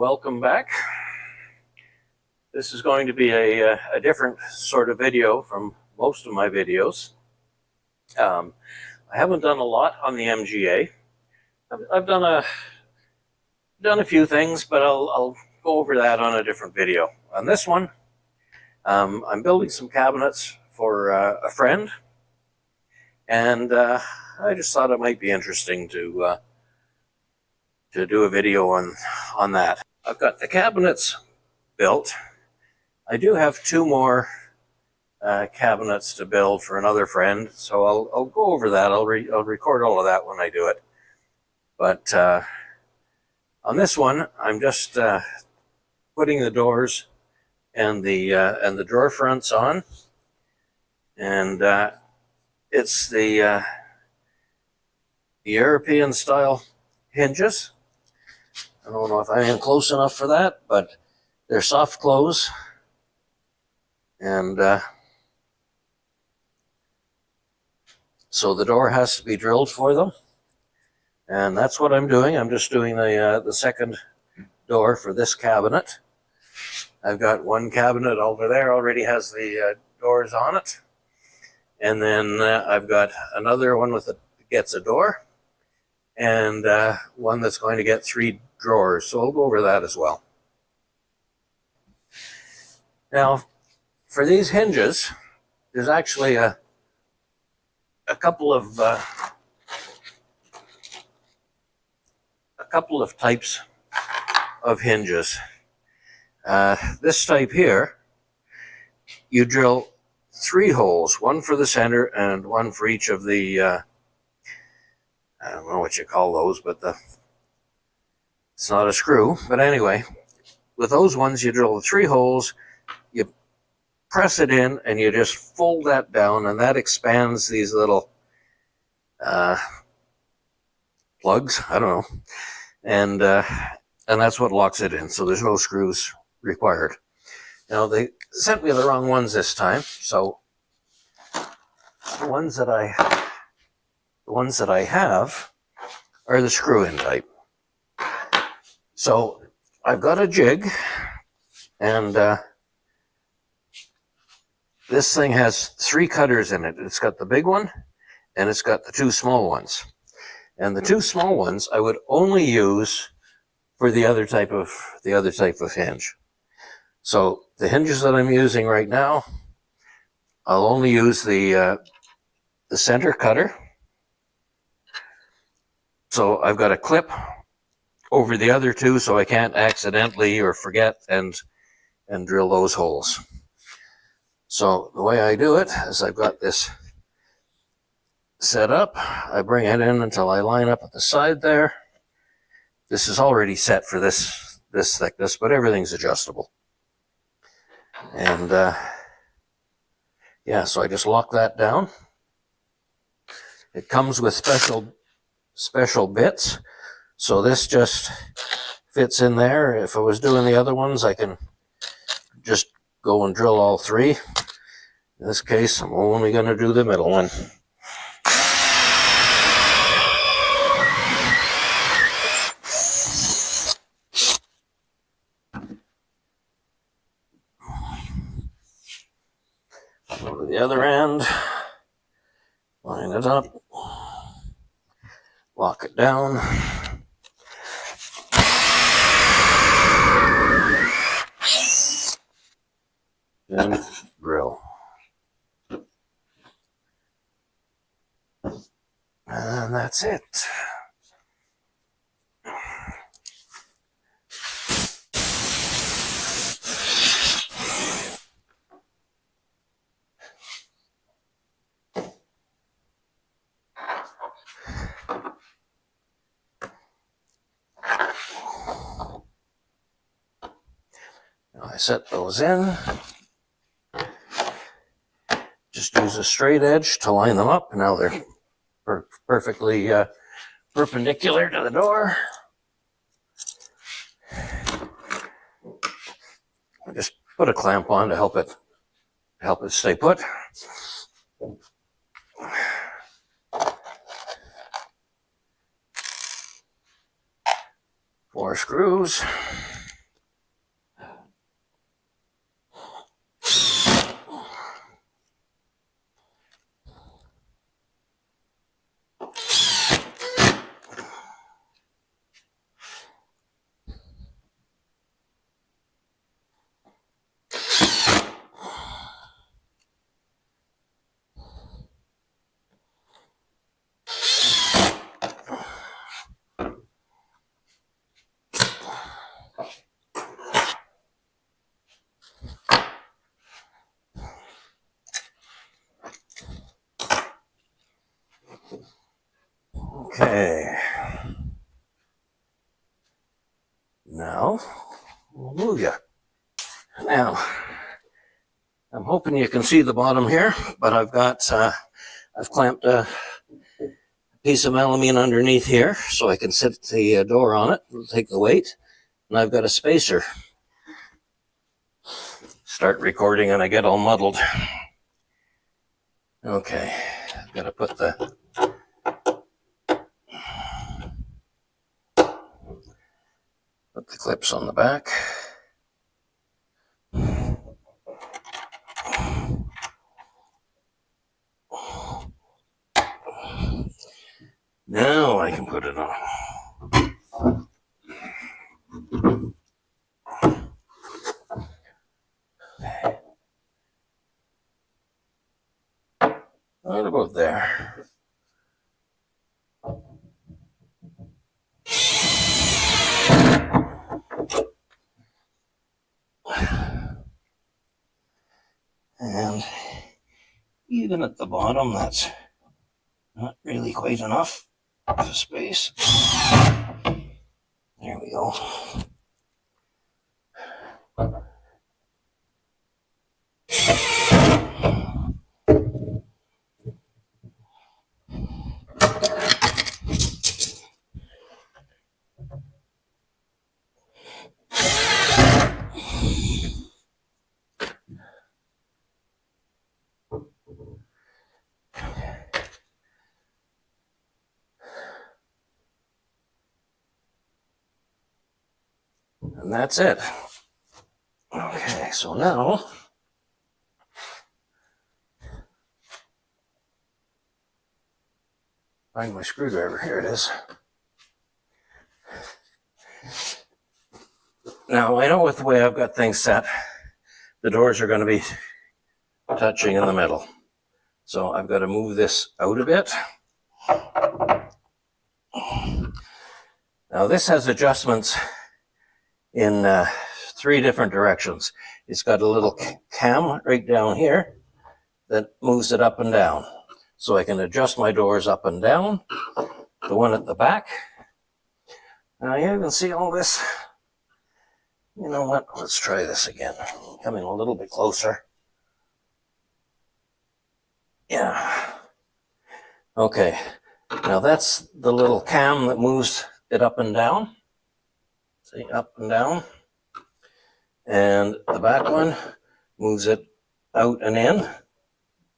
welcome back. This is going to be a different sort of video from most of my videos. I haven't done a lot on the MGA. I've done a few things, but I'll go over that on a different video. On this one, I'm building some cabinets for a friend, and I just thought it might be interesting to do a video on that. I've got the cabinets built. I do have two more cabinets to build for another friend, so I'll go over that. I'll record all of that when I do it. But on this one, I'm just putting the doors and the drawer fronts on, and it's the European style hinges. I don't know if I am close enough for that, but they're soft close, and so the door has to be drilled for them, and that's what I'm doing. I'm just doing the second door for this cabinet. I've got one cabinet over there already has the doors on it, and then I've got another one that gets a door, and one that's going to get 3 drawers, so I'll go over that as well. Now, for these hinges, there's actually a couple of types of hinges. This type here, you drill 3 holes, one for the center and one for each of the I don't know what you call those, but it's not a screw. But anyway, with those ones, you drill 3 holes, you press it in, and you just fold that down, and that expands these little plugs. I don't know, and that's what locks it in. So there's no screws required. Now they sent me the wrong ones this time, so the ones that I have are the screw-in type. So I've got a jig, and this thing has 3 cutters in it. It's got the big one, and it's got the 2 small ones. And the 2 small ones I would only use for the other type of hinge. So the hinges that I'm using right now, I'll only use the center cutter. So I've got a clip over the other 2, so I can't accidentally or forget and drill those holes. So the way I do it is I've got this set up. I bring it in until I line up at the side there. This is already set for this thickness, but everything's adjustable. And yeah, so I just lock that down. It comes with special bits, so this just fits in there. If I was doing the other ones, I can just go and drill all 3. In this case, I'm only going to do the middle one. Go to the other end, line it up, lock it down. And drill. And that's it. Now I set those in. Just use a straight edge to line them up. Now they're perfectly perpendicular to the door. I just put a clamp on to help it stay put. 4 screws. Now, we'll move you. Now, I'm hoping you can see the bottom here, but I've clamped a piece of melamine underneath here so I can sit the door on it. It'll take the weight. And I've got a spacer. Start recording and I get all muddled. Okay, I've got to put the clips on the back. Now I can put it on. Right about there. And even at the bottom, that's not really quite enough of a space. There we go. And that's it. Okay, so now find my screwdriver. Here it is. Now I know with the way I've got things set, the doors are going to be touching in the middle. So I've got to move this out a bit. Now this has adjustments in 3 different directions. It's got a little cam right down here that moves it up and down. So I can adjust my doors up and down. The one at the back. Now you can see all this. You know what? Let's try this again. Coming a little bit closer. Yeah. Okay. Now that's the little cam that moves it up and down. See, up and down. And the back one moves it out and in.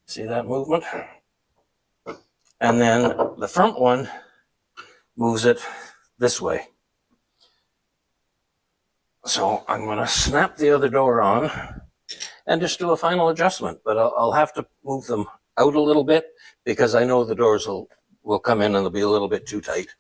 See that movement? And then the front one moves it this way. So I'm going to snap the other door on and just do a final adjustment. But I'll have to move them out a little bit because I know the doors will come in and they'll be a little bit too tight.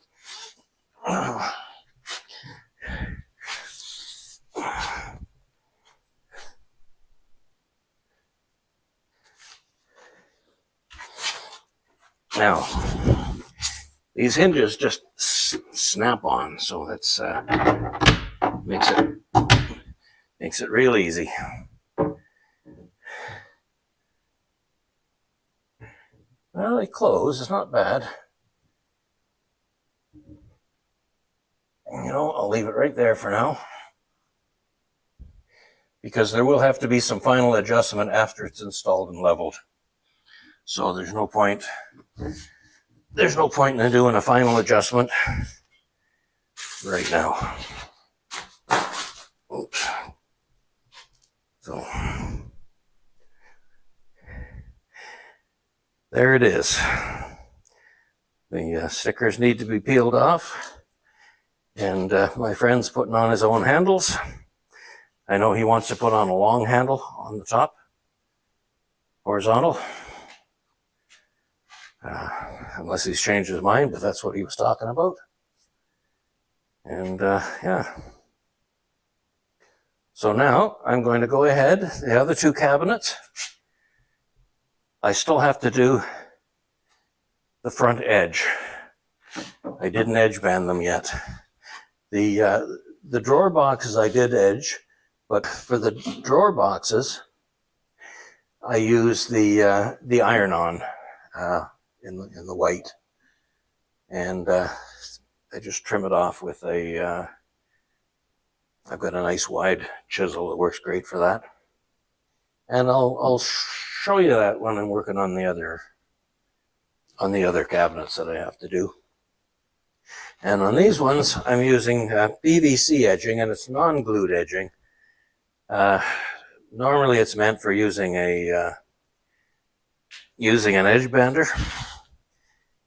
Now, these hinges just snap on, so that's makes it real easy. Well, they close. It's not bad. You know, I'll leave it right there for now, because there will have to be some final adjustment after it's installed and leveled. So there's no point in doing a final adjustment right now. Oops. So there it is. The stickers need to be peeled off, and my friend's putting on his own handles. I know he wants to put on a long handle on the top, horizontal. Unless he's changed his mind, but that's what he was talking about. And yeah. So now I'm going to go ahead. The other 2 cabinets, I still have to do the front edge. I didn't edge band them yet. The drawer boxes I did edge, but for the drawer boxes, I use the iron-on in the white, and I just trim it off with a I've got a nice wide chisel that works great for that. And I'll show you that when I'm working on the other cabinets that I have to do. And on these ones, I'm using PVC edging, and it's non-glued edging. Normally, it's meant for using an edge bander,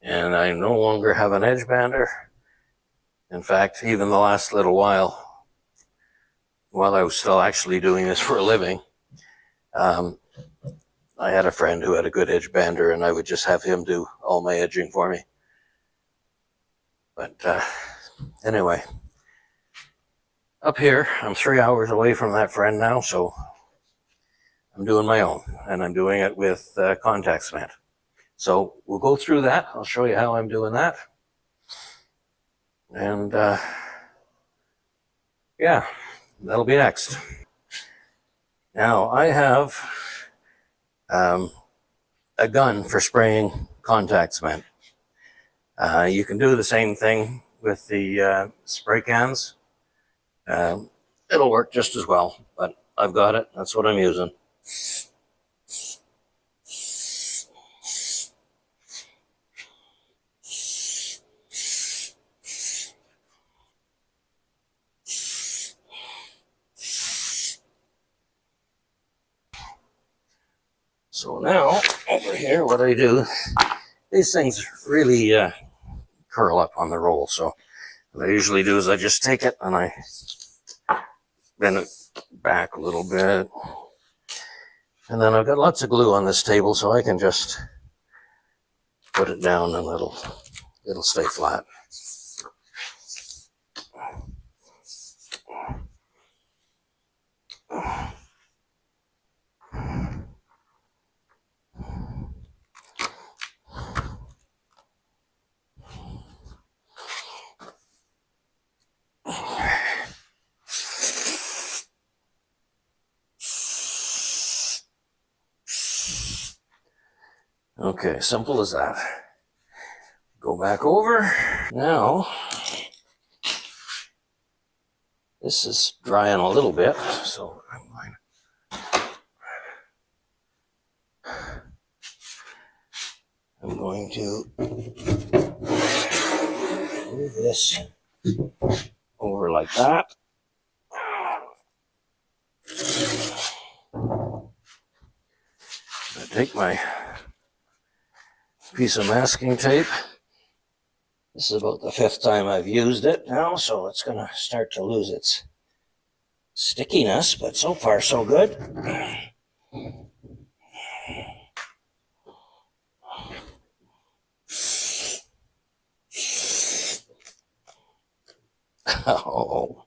and I no longer have an edge bander. In fact, even the last little while I was still actually doing this for a living, I had a friend who had a good edge bander, and I would just have him do all my edging for me. But anyway, up here, I'm 3 hours away from that friend now, so I'm doing my own, and I'm doing it with contact cement. So we'll go through that. I'll show you how I'm doing that. And yeah, that'll be next. Now I have a gun for spraying contact cement. You can do the same thing with the spray cans. It'll work just as well, but I've got it. That's what I'm using. So now, over here, what I do, these things really curl up on the roll. So what I usually do is I just take it and I bend it back a little bit. And then I've got lots of glue on this table, so I can just put it down and it'll stay flat. Okay, simple as that. Go back over. Now, this is drying a little bit, so I'm going to move this over like that. I take my piece of masking tape. This is about the 5th time I've used it now, so it's going to start to lose its stickiness, but so far so good. Oh.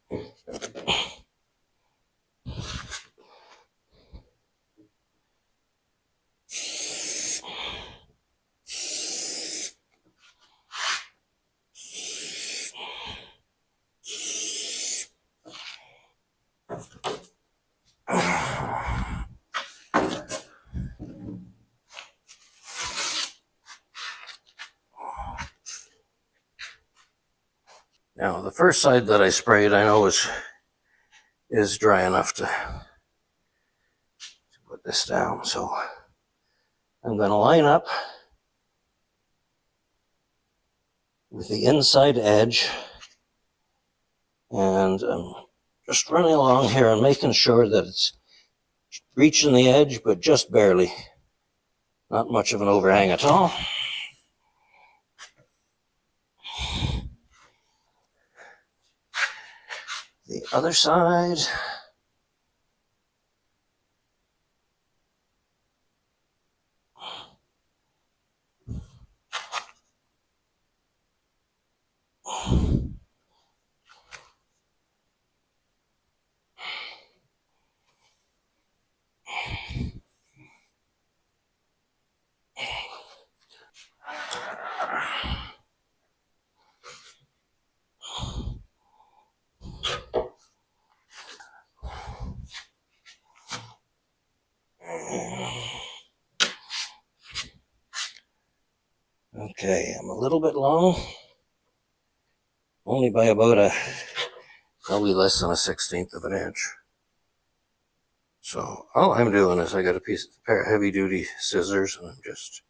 Now, the first side that I sprayed, I know is dry enough to put this down. So I'm going to line up with the inside edge, and I'm just running along here and making sure that it's reaching the edge, but just barely. Not much of an overhang at all. The other side. Okay, I'm a little bit long, only by about a probably less than a 1/16 of an inch. So all I'm doing is I got a pair of heavy duty scissors and I'm just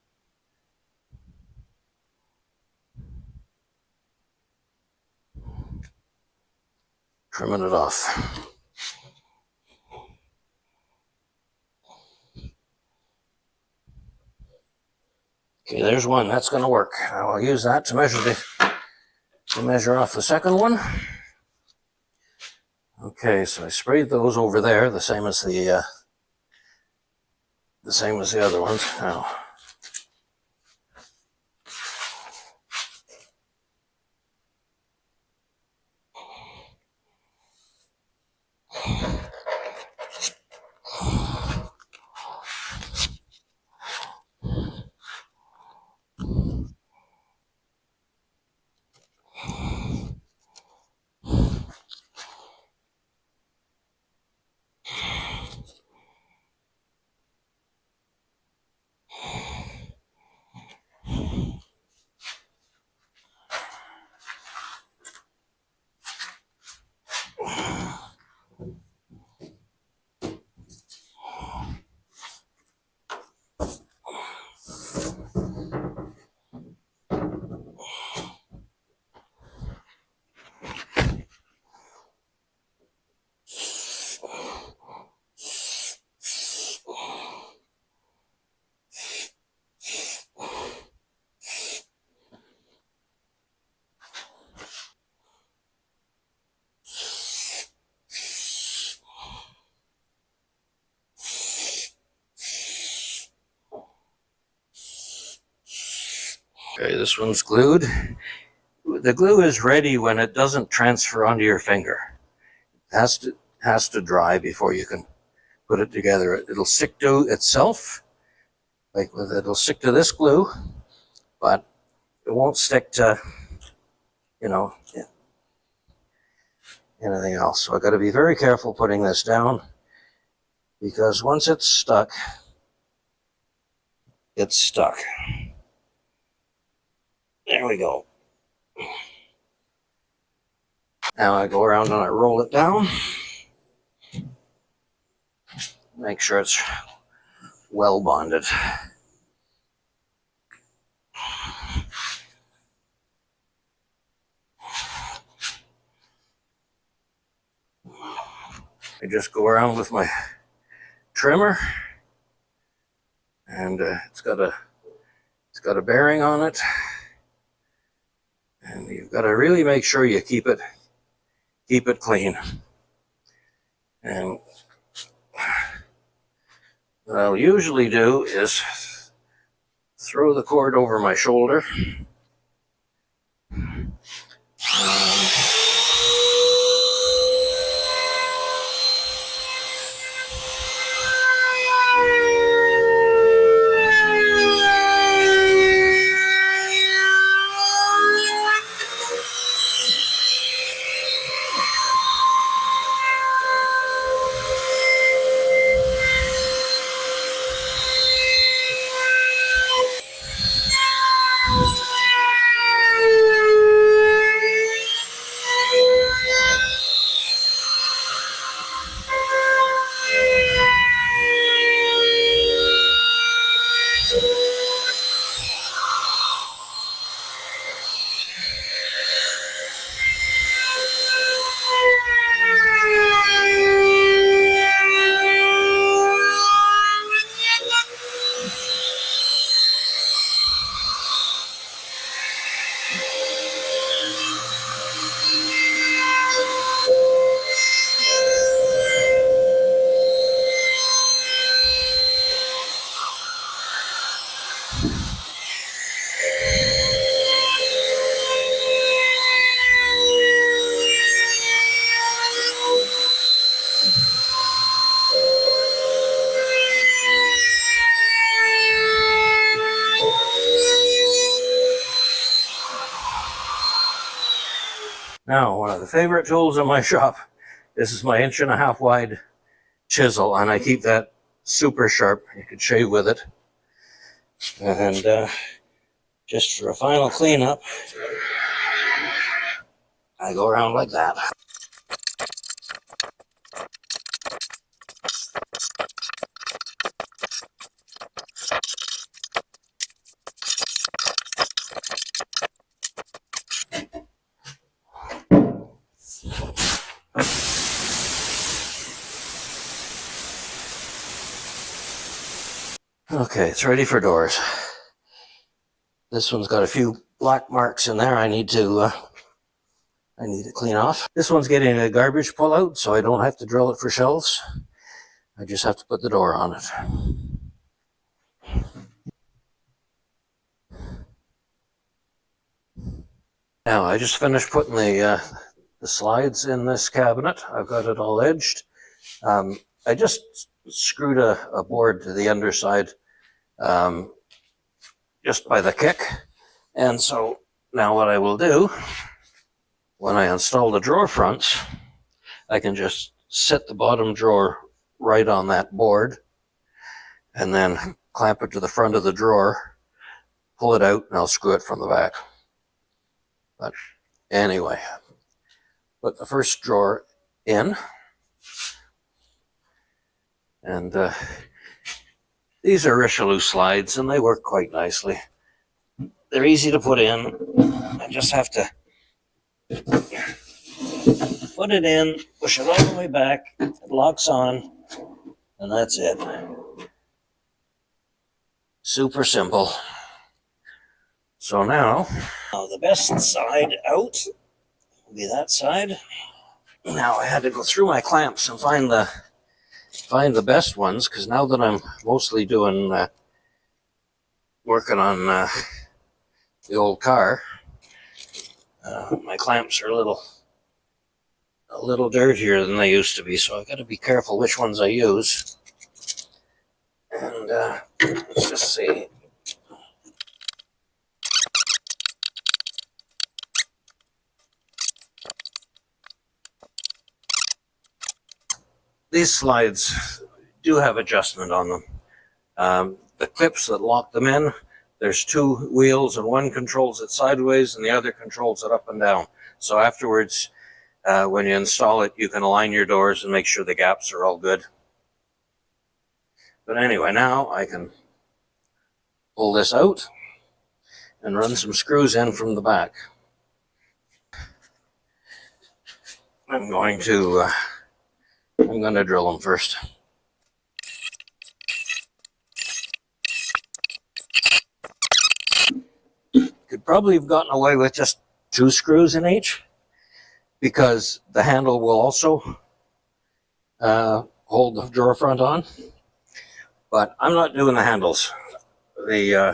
trimming it off. Okay, there's one. That's going to work. I'll use that to measure off the second one. Okay, so I sprayed those over there, the same as the other ones. Now, okay, this one's glued. The glue is ready when it doesn't transfer onto your finger. It has to dry before you can put it together. It'll stick to itself, it'll stick to this glue, but it won't stick to, anything else. So I got to be very careful putting this down, because once it's stuck, it's stuck. There we go. Now I go around and I roll it down. Make sure it's well bonded. I just go around with my trimmer, and it's got a bearing on it, and you've got to really make sure you keep it clean. And what I'll usually do is throw the cord over my shoulder. Now, one of the favorite tools in my shop, this is my 1.5 inch wide chisel, and I keep that super sharp. You could shave with it. And just for a final cleanup, I go around like that. Okay, it's ready for doors. This one's got a few black marks in there I need to clean off. This one's getting a garbage pull out, so I don't have to drill it for shelves. I just have to put the door on it. Now, I just finished putting the slides in this cabinet. I've got it all edged. I just screwed a board to the underside just by the kick. And so now what I will do, when I install the drawer fronts, I can just set the bottom drawer right on that board and then clamp it to the front of the drawer, pull it out, and I'll screw it from the back. But anyway, put the first drawer in, and these are Richelieu slides, and they work quite nicely. They're easy to put in. I just have to put it in, push it all the way back, it locks on, and that's it. Super simple. So now the best side out will be that side. Now I had to go through my clamps and find the best ones, because now that I'm mostly doing working on the old car, my clamps are a little dirtier than they used to be, so I've got to be careful which ones I use. And let's just see. These slides do have adjustment on them. The clips that lock them in, there's two wheels, and one controls it sideways and the other controls it up and down. So afterwards, when you install it, you can align your doors and make sure the gaps are all good. But anyway, now I can pull this out and run some screws in from the back. I'm going to drill them first. Could probably have gotten away with just 2 screws in each, because the handle will also hold the drawer front on. But I'm not doing the handles. My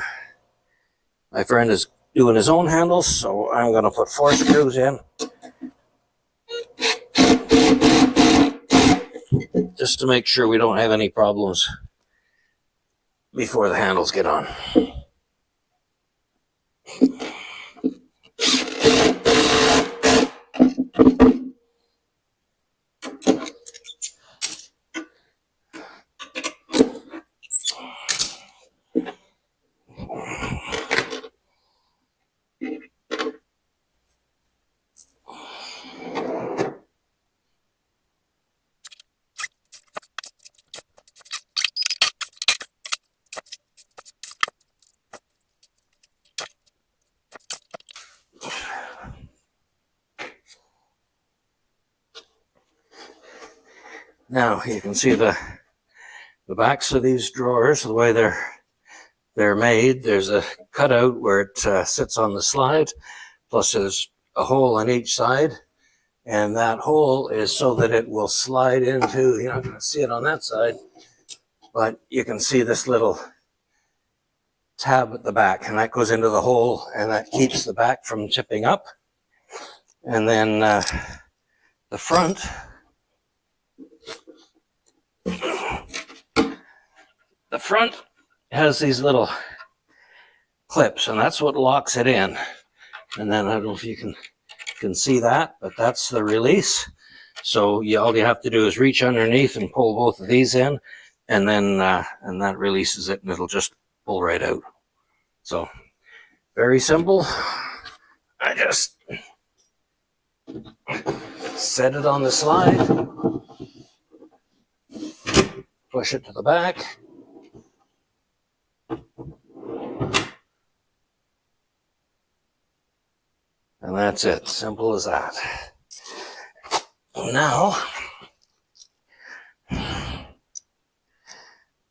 friend is doing his own handles, so I'm going to put 4 screws in, just to make sure we don't have any problems before the handles get on. Now you can see the backs of these drawers, the way they're made. There's a cutout where it sits on the slide, plus there's a hole on each side, and that hole is so that it will slide into, you're not going to see it on that side, but you can see this little tab at the back, and that goes into the hole, and that keeps the back from tipping up. And then the front, has these little clips, and that's what locks it in. And then I don't know if you can see that, but that's the release. So all you have to do is reach underneath and pull both of these in, and then and that releases it, and it'll just pull right out. So very simple. I just set it on the slide, push it to the back, and that's it. Simple as that. Now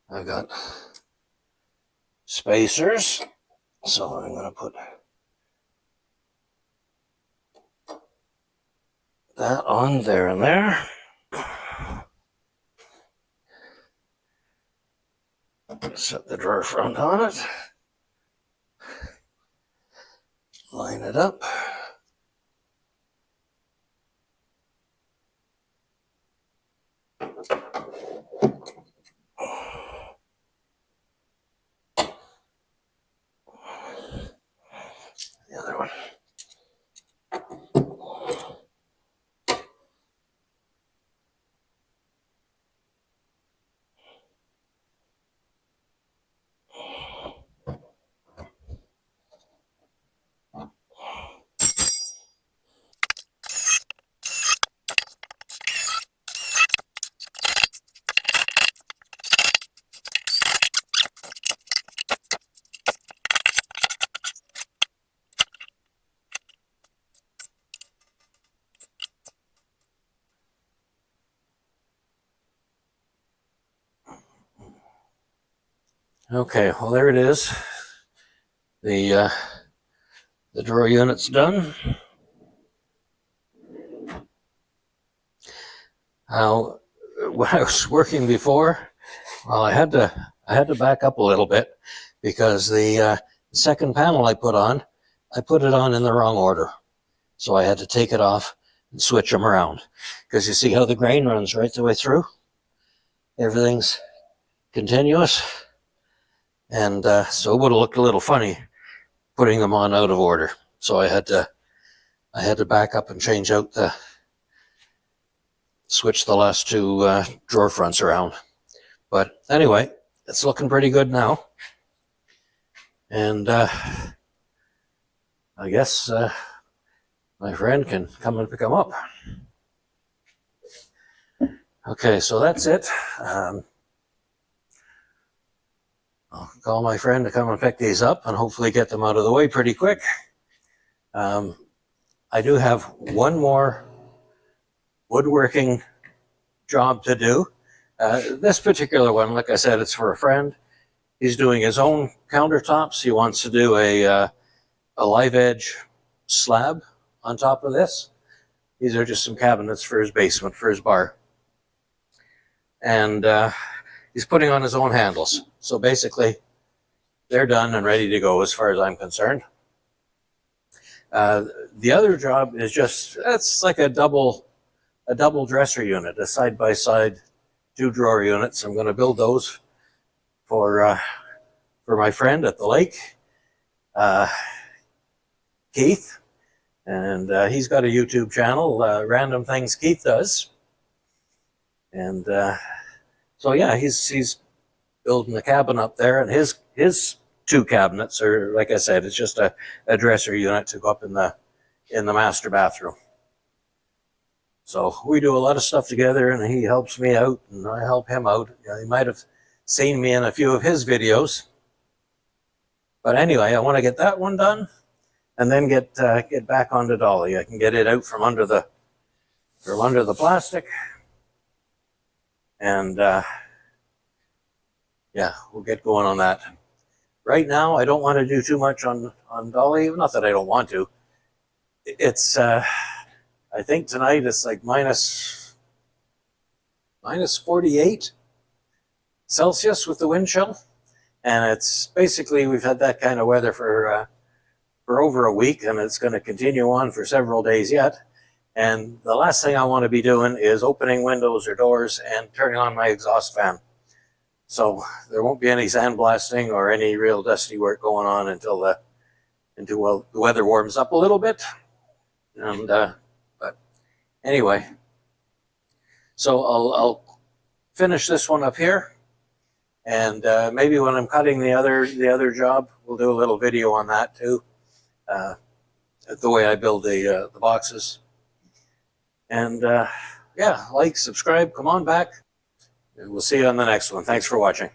I've got spacers. So I'm going to put that on there and there. Set the drawer front on it. Line it up. The other one. Okay, well there it is. The drawer unit's done. Now, when I was working before, well, I had to back up a little bit because the second panel I put it on in the wrong order. So I had to take it off and switch them around. Because you see how the grain runs right the way through? Everything's continuous. And so it would have looked a little funny putting them on out of order. So I had to back up and change out switch the last two drawer fronts around. But anyway, it's looking pretty good now. And I guess my friend can come and pick them up. Okay, so that's it. I'll call my friend to come and pick these up and hopefully get them out of the way pretty quick. I do have one more woodworking job to do. This particular one, like I said, it's for a friend. He's doing his own countertops. He wants to do a live edge slab on top of this. These are just some cabinets for his basement, for his bar. And he's putting on his own handles. So basically, they're done and ready to go as far as I'm concerned. The other job is just, it's like a double dresser unit, a side-by-side 2-drawer units. I'm going to build those for my friend at the lake, Keith. And he's got a YouTube channel, Random Things Keith Does. And so yeah, he's building the cabin up there, and his 2 cabinets are, like I said, it's just a dresser unit to go up in the master bathroom. So we do a lot of stuff together, and he helps me out and I help him out. You might have seen me in a few of his videos. But anyway, I want to get that one done and then get back onto Dolly. I can get it out from under the plastic. And yeah, we'll get going on that. Right now, I don't want to do too much on Dolly. Not that I don't want to. It's, I think tonight it's like minus 48 Celsius with the wind chill. And it's basically, we've had that kind of weather for over a week, and it's going to continue on for several days yet. And the last thing I want to be doing is opening windows or doors and turning on my exhaust fan. So there won't be any sandblasting or any real dusty work going on until the weather warms up a little bit. And but anyway, so I'll finish this one up here, and maybe when I'm cutting the other job, we'll do a little video on that too. The way I build the boxes. And yeah, like, subscribe, come on back. And we'll see you on the next one. Thanks for watching.